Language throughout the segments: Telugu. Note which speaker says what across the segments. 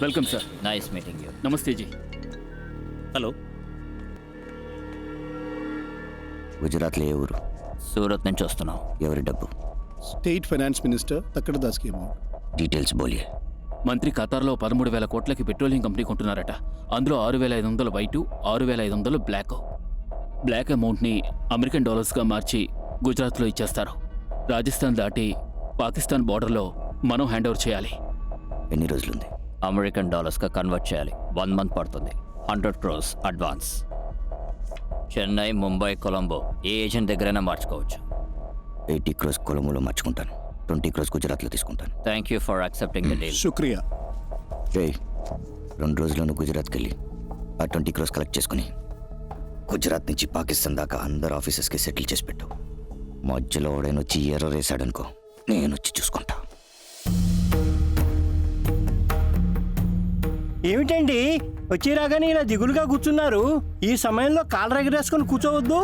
Speaker 1: Welcome sir.
Speaker 2: Nice meeting you.
Speaker 1: నమస్తే జీ.
Speaker 3: హలో.
Speaker 4: గుజరాత్లో ఏ ఊరు?
Speaker 2: సూరత్ నుంచి వస్తున్నాం.
Speaker 4: ఎవరి డబ్బు?
Speaker 5: స్టేట్ ఫైనాన్స్ మినిస్టర్ తక్కడ దాస్కి అమౌంట్.
Speaker 4: డీటెయిల్స్ బోలియే.
Speaker 1: మంత్రి ఖతార్లో 13,000 కోట్లకి పెట్రోలియం కంపెనీ కొంటున్నారట. అందులో 6,500 వైటు, 6,500 బ్లాక్. బ్లాక్ అమౌంట్ని అమెరికన్ డాలర్స్గా మార్చి గుజరాత్లో ఇచ్చేస్తారు. రాజస్థాన్ దాటి పాకిస్తాన్ బార్డర్లో మనం హ్యాండ్ ఓవర్ చేయాలి.
Speaker 4: ఎన్ని రోజులుంది?
Speaker 2: అమెరికన్ డాలర్స్గా కన్వర్ట్ చేయాలి. 1 మంత్ పడుతుంది. 100 crores అడ్వాన్స్. చెన్నై, ముంబై, కొలంబో ఏ ఏజెంట్ దగ్గరైనా మార్చుకోవచ్చు.
Speaker 4: 80 crores కొలంబోలో మార్చుకుంటాను. 20 crores గుజరాత్లో తీసుకుంటాను.
Speaker 2: Thank you for accepting the deal.
Speaker 5: శుక్రియా.
Speaker 4: రే 2 రోజుల్లోనూ గుజరాత్కి వెళ్ళి ఆ 20 crores కలెక్ట్ చేసుకుని గుజరాత్ నుంచి పాకిస్తాన్ దాకా అందరు ఆఫీసర్స్కి సెటిల్ చేసి పెట్టు. మధ్యలో ఓడైనా వచ్చి ఎర్ర వేసాడనుకో, నేను వచ్చి చూసుకుంటా.
Speaker 3: ఏమిటండి వచ్చి రాగానే ఇలా దిగులుగా కూర్చున్నారు? ఈ సమయంలో కాలర్ ఎగరేసుకొని కూర్చోవద్దు.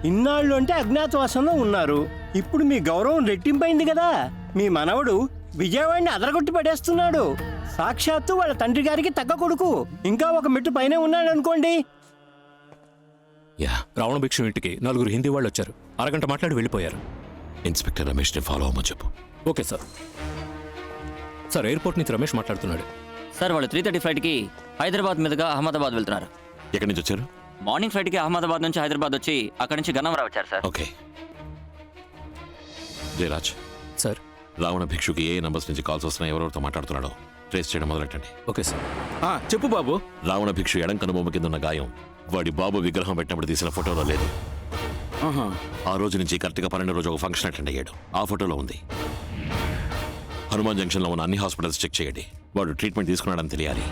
Speaker 3: ఇన్నాళ్ళు అంటే అజ్ఞాతవాసంలో ఉన్నారు. ఇప్పుడు మీ గౌరవం రెట్టింపైంది కదా. మీ మనవడు విజయవాడిని అదరగొట్టి పడేస్తున్నాడు. సాక్షాత్తు వాళ్ళ తండ్రి గారికి తగ్గ కొడుకు. ఇంకా ఒక మెట్టు పైనే ఉన్నాడు అనుకోండి.
Speaker 6: యా, రావణ భిక్షు ఇంటికి 4 హిందీ వాళ్ళు వచ్చారు. అరగంట మాట్లాడి వెళ్ళిపోయారు. ఇన్స్పెక్టర్ రమేష్ని ఫాలో అవ్వమని చెప్పు. Okay sir. సార్, ఎయిర్పోర్ట్ నుంచి రమేష్ మాట్లాడుతున్నాడు.
Speaker 2: సార్, వాళ్ళు 3:30 ఫ్లైట్కి హైదరాబాద్ మీదుగా అహ్మదాబాద్ వెళ్తున్నారు.
Speaker 6: ఎక్కడి నుంచి వచ్చారు?
Speaker 2: మార్నింగ్ ఫ్లైట్కి అహ్మదాబాద్ నుంచి హైదరాబాద్ వచ్చి అక్కడి నుంచి గన్నవరం వచ్చారు సార్.
Speaker 6: ఓకే. జయరాజ్
Speaker 1: సార్.
Speaker 6: రావణ భిక్షుకి ఏ నంబర్స్ నుంచి కాల్స్ వస్తున్నాయి, ఎవరెవరితో మాట్లాడుతున్నాడో ట్రేస్ చేయడం మొదలెట్టండి. Okay sir.
Speaker 7: చెప్పు బాబు.
Speaker 6: రావణ భిక్షు ఎడం కనుబొమ్మ కింద ఉన్న గాయం వాడి బాబు విగ్రహం పెట్టినప్పుడు తీసిన ఫోటోలో లేదు. ఆ రోజు నుంచి కరెక్ట్గా 12 రోజు ఒక ఫంక్షన్ అటెండ్ అయ్యాడు. ఆ ఫోటోలో ఉంది. హనుమాన్ జంక్షన్లో ఉన్న అన్ని హాస్పిటల్స్ చెక్ చేయండి. వాడు ట్రీట్మెంట్ తీసుకున్నాడని తెలియాలి.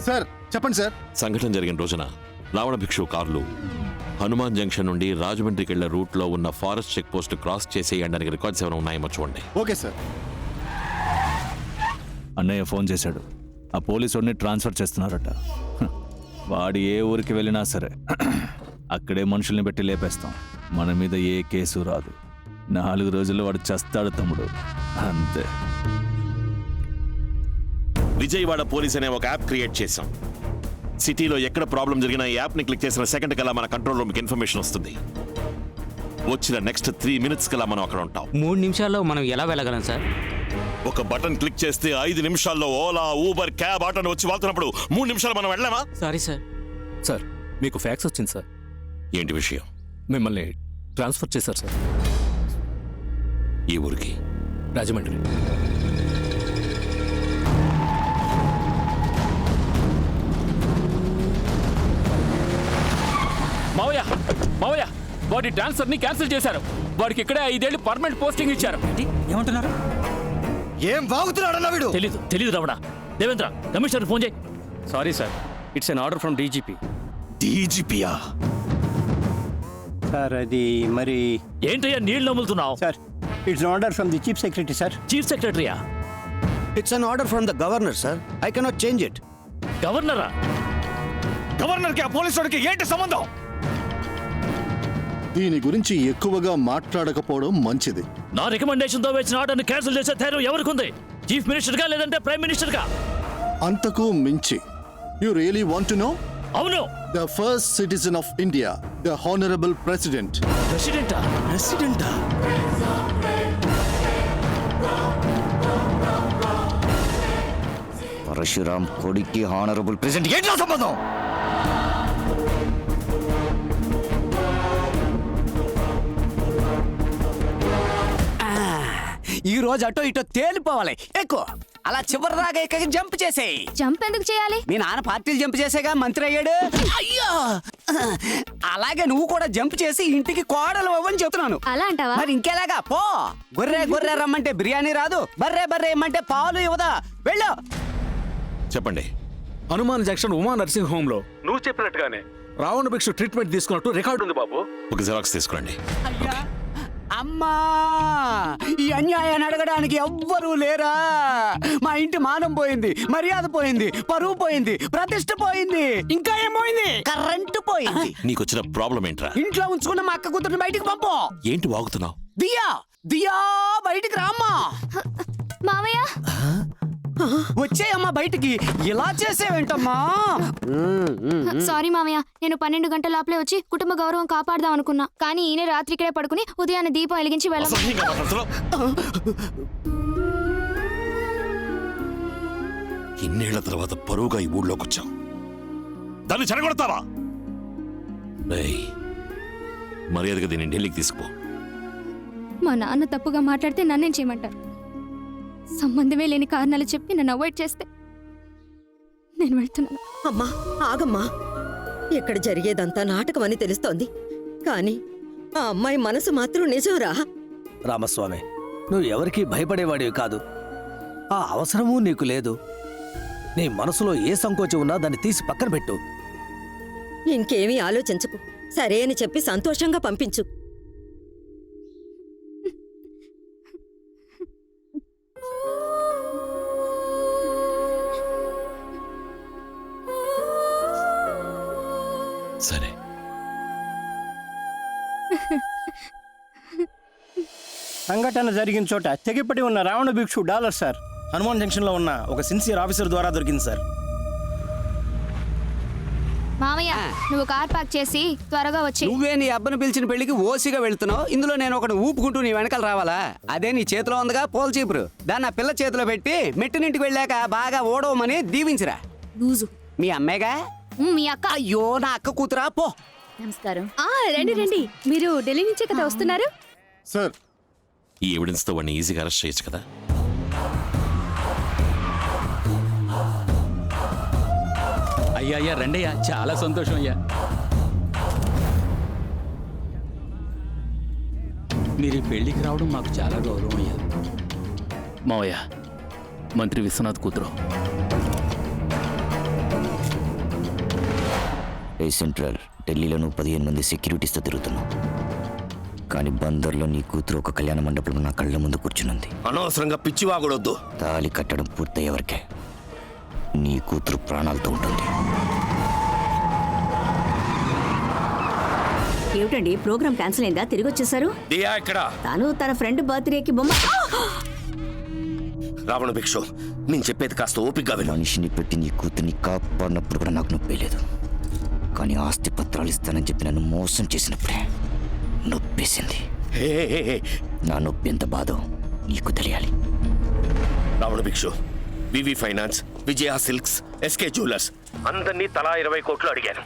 Speaker 5: సార్ చెప్పండి సార్.
Speaker 6: సంఘటన జరిగిన రోజున రావణ భిక్షు కార్లు హనుమాన్ జంక్షన్ నుండి రాజమండ్రికి వెళ్లే రూట్లో ఉన్న ఫారెస్ట్ చెక్ పోస్ట్ క్రాస్ చేసేయడానికి రికార్డ్స్ ఏమైనా ఉన్నాయేమో చూడండి.
Speaker 5: Okay sir.
Speaker 7: అన్నయ్య ఫోన్ చేశాడు. ఆ పోలీసుడిని ట్రాన్స్ఫర్ చేస్తున్నారట. వాడు ఏ ఊరికి వెళ్ళినా సరే అక్కడే మనుషుల్ని పెట్టి లేపేస్తాం. మన మీద ఏ కేసు రాదు. 4 రోజుల్లో వాడు చస్తాడు తమ్ముడు, అంతే.
Speaker 6: విజయవాడ పోలీస్ అనే ఒక యాప్ క్రియేట్ చేశాం. సిటీలో ఎక్కడ ప్రాబ్లం జరిగినా ఈ యాప్ని క్లిక్ చేసిన సెకండ్ కల్లా మన కంట్రోల్ రూమ్కి ఇన్ఫర్మేషన్ వస్తుంది. వచ్చిన నెక్స్ట్ 3 minutes కల్లా మనం అక్కడ ఉంటాం.
Speaker 8: 3 నిమిషాల్లో మనం ఎలా వెళ్ళగలం సార్?
Speaker 6: ఒక బటన్ క్లిక్ చేస్తే 5 నిమిషాల్లో ఓలా, ఊబర్, క్యాబ్, ఆటోని వచ్చి వాళ్తున్నప్పుడు 3 నిమిషాలు మనం వెళ్ళామా?
Speaker 8: Sorry sir.
Speaker 1: సార్, మీకు ఫ్యాక్స్ వచ్చింది సార్.
Speaker 6: ఏంటి విషయం?
Speaker 1: మిమ్మల్ని ట్రాన్స్ఫర్ చేశారు సార్.
Speaker 6: ఈ ఊరికి?
Speaker 1: రాజమండ్రి. మావయ్య, వాడి ట్రాన్స్ఫర్ ని క్యాన్సిల్ చేశారు. వాడికి ఇక్కడే 5 ఏళ్ళు పర్మనెంట్ పోస్టింగ్ ఇచ్చారు.
Speaker 8: ఏమంటున్నారు?
Speaker 4: ఏం బాగుతున్నాడన్నా వీడు?
Speaker 1: తెలీదు రమణ. దేవేంద్ర, కమిషనర్ ఫోన్ చేయి.
Speaker 3: Sorry sir, it's an order from DGP.
Speaker 4: డీజీపీయా?
Speaker 3: సార్ అది మరి
Speaker 1: ఏంటయ్యా నీళ్ళు నమ్ములుతున్నావు?
Speaker 3: Sir, it's order from the chief secretary sir.
Speaker 1: Chief సెక్రటరీయా?
Speaker 4: It's an order from the governor sir. I cannot change it.
Speaker 1: గవర్నరా?
Speaker 7: గవర్నర్కి ఆ పోలీసుడికి ఏంటి సంబంధం?
Speaker 5: దీని గురించి ఎక్కువగా మాట్లాడకపోవడం మంచిది.
Speaker 1: నా రికమెండేషన్ తో వచ్చిన ఆర్డర్ని క్యాన్సిల్ చేసే ధైర్యం ఎవరికి ఉంది? చీఫ్ మినిస్టర్ గా లేదంటే ప్రైమ్ మినిస్టర్ గా?
Speaker 5: అంతకు మించి. You really want to know?
Speaker 1: అవును.
Speaker 5: The first citizen of India, the honourable president.
Speaker 1: ప్రెసిడెంటా?
Speaker 4: పరశురామ్ కొడుక్కి హానరబుల్ ప్రెసిడెంట్ ఏంటి సంబంధం?
Speaker 8: ఈ రోజు అటో ఇటో తేలిపోవాలి. ఎక్కువ అలా చివరి దాకా ఎక్కడికి జంప్ చేసేయి.
Speaker 9: జంప్ ఎందుకు చేయాలి?
Speaker 8: మీ నాన్న పార్టీలు జంప్ చేసేగా మంత్రి అయ్యాడు. అయ్యో, అలాగే నువ్వు కూడా జంప్ చేసి ఇంటికి కోడలు అవ్వని చెప్తున్నాను.
Speaker 9: అలా అంటావా?
Speaker 8: మరి ఇంకెలాగా? పో. గొర్రె రమ్మంటే బిర్యానీ రాదు, బర్రె ఇమ్మంటే పాలు ఇవ్వదా? వెళ్ళు.
Speaker 6: చెప్పండి.
Speaker 7: Hanuman junction Uma nursing home లో నువ్వు చెప్పినట్టుగానే రావణ భిక్షు ట్రీట్మెంట్ తీసుకున్నట్టు రికార్డు ఉంది బాబు.
Speaker 6: ఒక జిరాక్స్ తీసుకురండి.
Speaker 8: అయ్యా, అమ్మా, ఈ అన్యాయాన్ని అడగడానికి ఎవ్వరూ లేరా? మా ఇంటి మానం పోయింది, మర్యాద పోయింది, పరువు పోయింది, ప్రతిష్ట పోయింది, ఇంకా ఏమోయింది? కరెంటు పోయింది.
Speaker 6: నీకొచ్చిన ప్రాబ్లం ఏంట్రా?
Speaker 8: ఇంట్లో ఉంచుకున్న మా అక్క కూతురుని బయటికి పంపు.
Speaker 6: ఏంటి వాగుతున్నావు?
Speaker 8: దియా బయటికి రామ్మా.
Speaker 9: మావయ్య,
Speaker 8: వచ్చేయమ్మా బయటికి. ఇలా చేసేవేంటమ్మా?
Speaker 9: సారీ మామయ్య, నేను 12 గంటల లోపలే వచ్చి కుటుంబ గౌరవం కాపాడదాం అనుకున్నా, కానీ ఈయన రాత్రి ఇక్కడే పడుకుని ఉదయాన్నే దీపం వెలిగించి వెళ్ళ.
Speaker 6: అసహ్యంగా మాట్లాడుతున్నావు. ఇన్నేళ్ల తర్వాత పరువుగా ఈ ఊళ్ళోకి వచ్చావు, దాన్ని చెడగొడతావా? రేయ్, మర్యాదగా దీన్ని ఢిల్లీకి తీసుకుపో.
Speaker 9: మా నాన్న తప్పుగా మాట్లాడితే నన్నేం చేయమంటారు? సంబంధమే లేని కారణాలు చెప్పి నన్ను అవాయిడ్ చేస్తే నేను వెళ్తున్నాను.
Speaker 10: అమ్మా ఆగమ్మా, ఇక్కడ జరిగేదంతా నాటకమని తెలుస్తోంది, కానీ ఆ అమ్మాయి మనసు మాత్రం నిజంరా.
Speaker 11: రామస్వామి, నువ్వు ఎవరికీ భయపడేవాడివి కాదు. ఆ అవసరమూ నీకు లేదు. నీ మనసులో ఏ సంకోచం ఉన్నా దాన్ని తీసి పక్కన పెట్టు.
Speaker 10: ఇంకేమీ ఆలోచించకు, సరే అని చెప్పి సంతోషంగా పంపించు.
Speaker 6: సరే,
Speaker 3: సంఘటన జరిగిన చోట తెగిపడి ఉన్న రావణ భిక్షు డాలర్ సార్ హనుమాన్ జంక్షన్లో ఉన్న ఒక సిన్సియర్ ఆఫీసర్ ద్వారా దొరికింది సార్.
Speaker 9: మామయ్య, నువ్వు కార్ పార్క్ చేసి త్వరగా వచ్చి.
Speaker 8: నువ్వే నీ అబ్బను పిలిచిన పెళ్లికి ఓసిగా వెళ్తున్నావు, ఇందులో నేను ఒకటి ఊపుకుంటూ నీ వెనకాల రావాలా? అదే నీ చేతిలో ఉందిగా పోల్ చీపురు, దాన్ని ఆ పిల్ల చేతిలో పెట్టి మెట్టినింటికి వెళ్ళాక బాగా ఓడవమని దీవించరా.
Speaker 9: లూజు.
Speaker 8: మీ అమ్మాయిగా?
Speaker 9: మీ అక్క.
Speaker 8: అయ్యో, నా అక్క కూతురా, పో.
Speaker 9: నమస్కారం. రండి రండి, మీరు ఢిల్లీ నుంచే కదా వస్తున్నారు?
Speaker 5: సార్,
Speaker 6: ఈ ఎవిడెన్స్తో వాడిని ఈజీగా అరెస్ట్ చేయొచ్చు కదా.
Speaker 1: అయ్యా అయ్యా రండి అయ్యా, చాలా సంతోషం అయ్యా. మీరు ఈ పెళ్లికి రావడం మాకు చాలా గౌరవం అయ్యా. మావయ్య, మంత్రి విశ్వనాథ్ కూతురు.
Speaker 4: ఏ సెంట్రల్ ఢిల్లీలో నువ్వు 15 మంది సెక్యూరిటీస్తో తిరుగుతున్నావు, కానీ బందర్లో నీ కూతురు ఒక కళ్యాణ మండపంలో నా కళ్ళ ముందు కూర్చునుంది.
Speaker 12: అనవసరంగా పిచ్చివాగొడొద్దు.
Speaker 4: తాళి కట్టడం పూర్తయ్యేవరకే నీ కూతురు ప్రాణాలతో ఉంటుంది.
Speaker 10: ఏమిటండి, ప్రోగ్రామ్ క్యాన్సిల్ అయిందా? తిరిగి వచ్చేసారు?
Speaker 12: దియా ఇక్కడ.
Speaker 10: తను తన ఫ్రెండ్ బర్త్డేకి బొమ్మ.
Speaker 12: రావణ భిక్షు, నేను చెప్పేది కాస్త ఓపికగా విను.
Speaker 4: మనిషిని పెట్టి నీ కూతుర్ని కాపాడినప్పుడు కూడా నాకు నొప్పి లేదు, కానీ ఆస్తి పత్రాలు ఇస్తానని చెప్పి నన్ను మోసం చేసినప్పుడే నొప్పేసింది.
Speaker 12: హే, హే, హే.
Speaker 4: నా నొప్పి ఎంత బాధో నీకు తెలియాలి.
Speaker 12: రావణ భిక్షు, వివి finance, Vijaya silks, SK jewellers అందరినీ తలా 20 కోట్లు అడిగాను.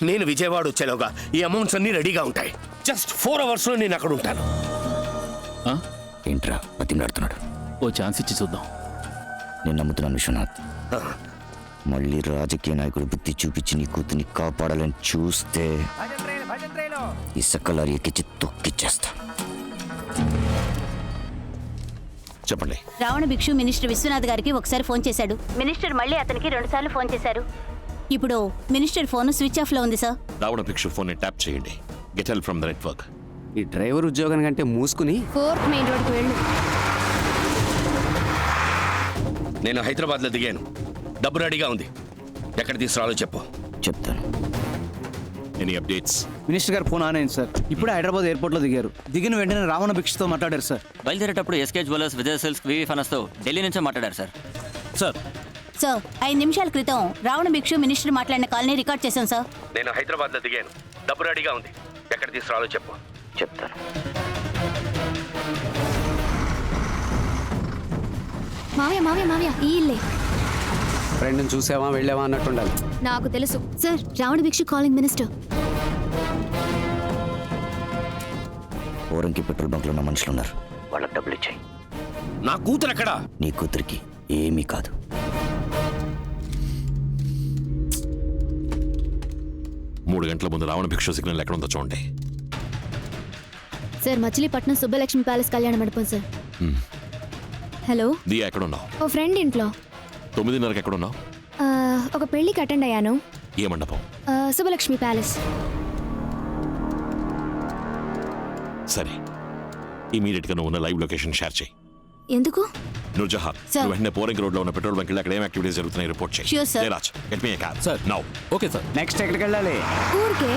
Speaker 12: నేను విజయవాడ వచ్చేలోగా ఈ అమౌంట్స్ అన్ని రెడీగా ఉంటాయి. జస్ట్ 4 hours లో నేను అక్కడ ఉంటాను.
Speaker 4: ఏంట్రా బతిమలాడుతున్నాడు?
Speaker 1: ఓ ఛాన్స్ ఇచ్చి చూద్దాం.
Speaker 4: నేను నమ్ముతున్నాను విశ్వనాథ్. మళ్ళీ రాజకీయ నాయకుడు బుద్ధి చూపించి నీ కూతుర్ని కాపాడాలని చూస్తే ఈ సకలారి ఎక్కించి తొక్కిచ్చేస్తా.
Speaker 6: చెప్పండి.
Speaker 10: రావణ భిక్షు మినిస్టర్ విశ్వనాథ్ గారికి ఒకసారి ఫోన్ చేశాడు. మినిస్టర్ మళ్ళీ అతనికి 2 సార్లు ఫోన్ చేశారు. ఇప్పుడు మినిస్టర్ ఫోన్ స్విచ్ ఆఫ్ లో ఉంది సార్.
Speaker 6: రావణ భిక్షు ఫోన్ ట్యాప్ చేయండి. Get help from the network.
Speaker 8: ఈ డ్రైవర్ ఉద్యోగం కంటే మూసుకుని
Speaker 9: 4th మెయిన్ రోడ్కి వెళ్ళు.
Speaker 12: నేను హైదరాబాద్లో దిగాను, డబ్బు రెడీగా ఉంది. ఎక్కడ తీసుకురాలో చెప్పు.
Speaker 4: చెప్తాను.
Speaker 6: Any updates?
Speaker 11: మినిస్టర్ గారు ఫోన్ ఆన్ అయింది సార్. ఇప్పుడే హైదరాబాద్ ఎయిర్పోర్ట్లో దిగారు. దిగిన వెంటనే రావణ భిక్షతో మాట్లాడారు సార్.
Speaker 2: బయలుదేరేటప్పుడు SK jewellers, Vijay silks, VV ఫైనాన్స్తో ఢిల్లీ నుంచే మాట్లాడారు సార్.
Speaker 11: సార్,
Speaker 10: సార్ 5 నిమిషాల క్రితం రావణ భిక్షు మినిస్టర్ మాట్లాడిన కాల్ని రికార్డ్ చేశాం సార్.
Speaker 12: నేను హైదరాబాద్లో దిగాను, డబ్బు రెడీగా ఉంది. ఎక్కడ తీసుకురాలో చెప్పు.
Speaker 4: చెప్తాను.
Speaker 9: మావయ్య మావయ్య మావయ్య, ఈ ఇల్లే.
Speaker 8: ఫ్రెండ్ని చూసావా వెళ్ళావా అన్నట్టు ఉండాలి.
Speaker 9: నాకు తెలుసు సార్. రావణ భిక్షు కాలింగ్ మినిస్టర్.
Speaker 4: ఓరంకి పెట్రోల్ బంక్లో ఉన్న మనుషులు ఉన్నారు, వాళ్ళకి డబ్బులు ఇచ్చాయి.
Speaker 12: నా కూతురు ఎక్కడా?
Speaker 4: నీ కూతురికి ఏమీ కాదు.
Speaker 6: మూడు గంటల ముందు రావణ భిక్షు సిగ్నల్ ఎక్కడ ఉందో చూడండి.
Speaker 9: సార్, మచిలీపట్నం సుబ్బలక్ష్మి ప్యాలెస్ కళ్యాణ మండపం సార్. హలో.
Speaker 6: దియా ఎక్కడ ఉన్నావు?
Speaker 9: ఓ ఫ్రెండ్ ఇంట్లో.
Speaker 6: 9:30కి ఎక్కడ ఉన్నావు?
Speaker 9: ఒక పెళ్లికి అటెండ్ అయ్యాను.
Speaker 6: ఏ మండపం?
Speaker 9: సుబ్బలక్ష్మి ప్యాలెస్.
Speaker 6: సరే, ఇమీడియట్ గా నువ్వు ఉన్న లైవ్ లొకేషన్ షేర్ చేయి.
Speaker 9: ఎందుకు?
Speaker 6: నూర్జహాన్, నువ్వు వెంటనే పోరింగ్ రోడ్ లో ఉన్న పెట్రోల్ బంక్ అక్కడ ఏం యాక్టివిటీస్ జరుగుతున్నాయి రిపోర్ట్ చేయి.
Speaker 10: Sure, sir.
Speaker 6: Jayaraj, get me a cab.
Speaker 1: Sir.
Speaker 6: Now.
Speaker 1: Okay sir.
Speaker 8: Next ఎక్కడికి వెళ్ళాలి?
Speaker 9: ఊరికే.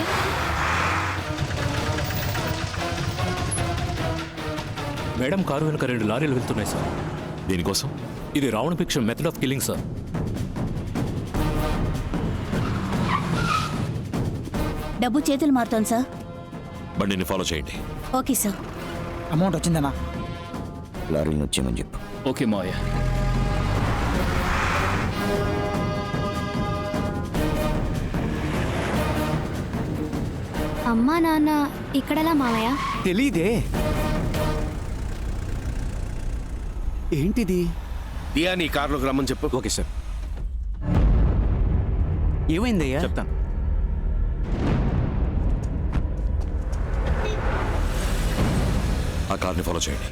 Speaker 1: మేడం, కారు వెనుక 2 లారీలు వెళ్తున్నాయి సార్.
Speaker 6: దీనికోసం
Speaker 13: ఇది రావణ భిక్ష మెథడ్ ఆఫ్ కిల్లింగ్ సార్.
Speaker 10: డబ్బు చేతులు మారుతోంది సార్.
Speaker 6: బండిని ఫాలో చేయండి.
Speaker 10: Okay sir.
Speaker 8: అమౌంట్ వచ్చిందన్నా?
Speaker 4: లారీని వచ్చేయమని చెప్పు.
Speaker 1: ఓకే మావయ్య.
Speaker 9: అమ్మా నాన్న ఇక్కడలా మావయ్య?
Speaker 8: తెలీదే. ఏంటిది?
Speaker 12: దియా నీ కార్లోకి రమ్మని చెప్పు.
Speaker 13: Okay sir.
Speaker 8: ఏమైందయ్యా?
Speaker 13: చెప్తాను.
Speaker 6: ఆ కార్ని ఫాలో చేయండి.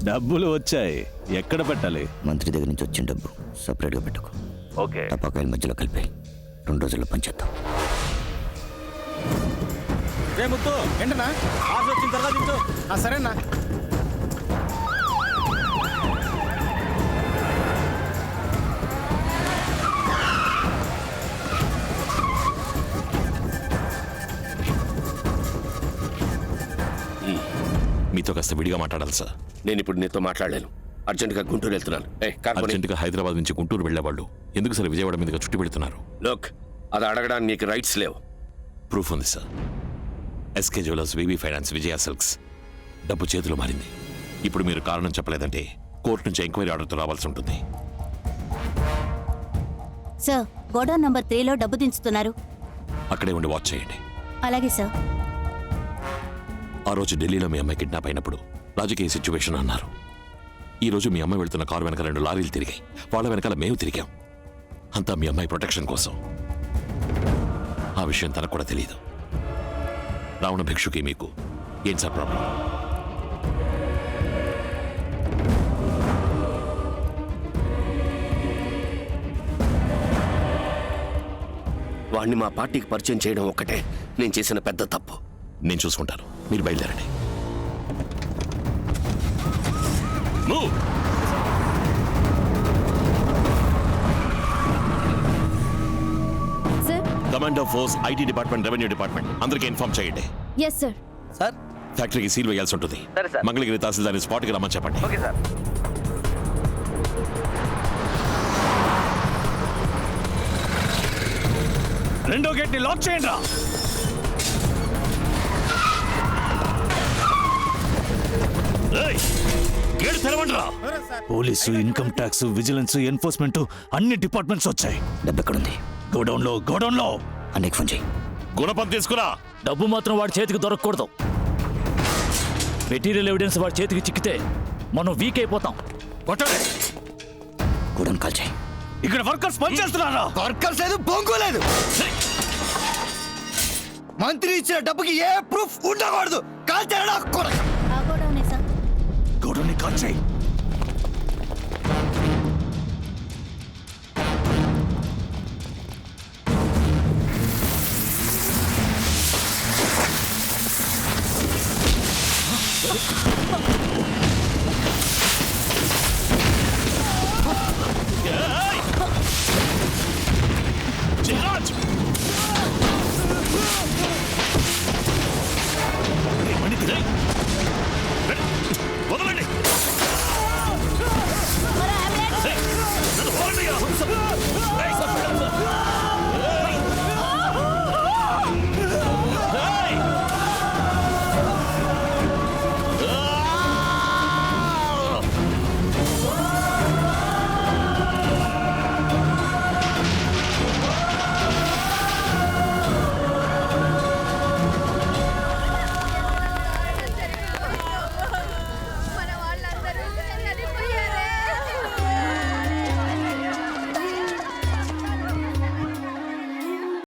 Speaker 7: డబ్బులు వచ్చాయి, ఎక్కడ పెట్టాలి?
Speaker 4: మంత్రి దగ్గర నుంచి వచ్చిన డబ్బు సపరేట్గా పెట్టుకో.
Speaker 7: ఓకే.
Speaker 4: టపాకాయల మధ్యలో కలిపి 2 రోజుల్లో పంచేద్దాం.
Speaker 8: ముత్తు ఏంటన్నా? ఆర్డర్ వచ్చిన తర్వాత దించు. సరేనా?
Speaker 6: మీతో కాస్త విడిగా మాట్లాడాలి సార్.
Speaker 12: నేను ఇప్పుడు నీతో మాట్లాడలేను. అర్జెంటుగా గుంటూరు వెళ్తున్నాను.
Speaker 6: అర్జెంటుగా హైదరాబాద్ నుంచి గుంటూరు వెళ్ళేవాళ్ళు ఎందుకు సార్ విజయవాడ మీదుగా చుట్టి పెడుతున్నారు?
Speaker 12: లోక్, అది అడగడానికి నీకు రైట్స్ లేవు.
Speaker 6: ప్రూఫ్ ఉంది sir. SK jewellers, VV finance, Vijaya silks డబ్బు చేతులు మారింది. ఇప్పుడు మీరు కారణం చెప్పలేదంటే కోర్టు నుంచి ఎంక్వైరీ ఆర్డర్తో రావాల్సి ఉంటుంది.
Speaker 10: సార్, గోడౌన్ నంబర్ 3లో డబ్బు దించుతున్నారు.
Speaker 6: అక్కడే ఉండి వాచ్ చేయండి.
Speaker 10: అలాగే సార్.
Speaker 6: ఆ రోజు ఢిల్లీలో మీ అమ్మాయి కిడ్నాప్ అయినప్పుడు రాజకీయ సిచ్యువేషన్ అన్నారు. ఈ రోజు మీ అమ్మాయి వెళ్తున్న కారు వెనక 2 లారీలు తిరిగాయి. వాళ్ళ వెనకాల మేము తిరిగాం. అంతా మీ అమ్మాయి ప్రొటెక్షన్ కోసం. ఆ విషయం తనకు కూడా తెలియదు. రావణ భిక్షుకి మీకు ఏం సార్ ప్రాబ్లం?
Speaker 12: వాడిని మా పార్టీకి పరిచయం చేయడం ఒక్కటే నేను చేసిన పెద్ద తప్పు.
Speaker 6: నేను చూసుకుంటాను, మీరు బయలుదేరండి. Move!
Speaker 9: Sir.
Speaker 6: Commander force, IT department, revenue department అందరికీ ఇన్ఫార్మ్ చేయండి.
Speaker 9: Yes sir.
Speaker 11: సార్.
Speaker 6: ఫ్యాక్టరీకి సీల్ వేయాల్సి ఉంటుంది. మంగళగిరి తహసీల్దార్ని స్పాట్కి రమ్మని చెప్పండి.
Speaker 11: Okay sir.
Speaker 7: రెండో గేట్ ని లాక్ చేయండి రా.
Speaker 6: గేట్ తెరవండి రా.
Speaker 7: Police, income tax, vigilance, enforcement అన్ని డిపార్ట్మెంట్స్ వచ్చాయి.
Speaker 4: డబ్బు ఎక్కడుంది?
Speaker 7: గోడౌన్ లో.
Speaker 4: అన్నయ్యకి ఫోన్ చేయి.
Speaker 6: గుణపం తీసుకురా.
Speaker 1: డబ్బు మాత్రం వాడి చేతికి దొరకకూడదు. మెటీరియల్ ఎవిడెన్స్ వాడి చేతికి చిక్కితే మనం వీక్ అయిపోతాం.
Speaker 7: కొట్టండి.
Speaker 4: గోడౌన్ కాల్ చేయి.
Speaker 7: ఇక్కడ వర్కర్స్ పనిచేస్తున్నారా?
Speaker 8: వర్కర్స్ లేదు, బొంగు లేదు. మంత్రి ఇచ్చిన డబ్బుకి ఏ ప్రూఫ్ ఉండకూడదు. కాల్ చేయడా కొరక.
Speaker 10: ఆ గోడౌనే సార్.
Speaker 7: గోడౌన్ ని కాల్ చేయి.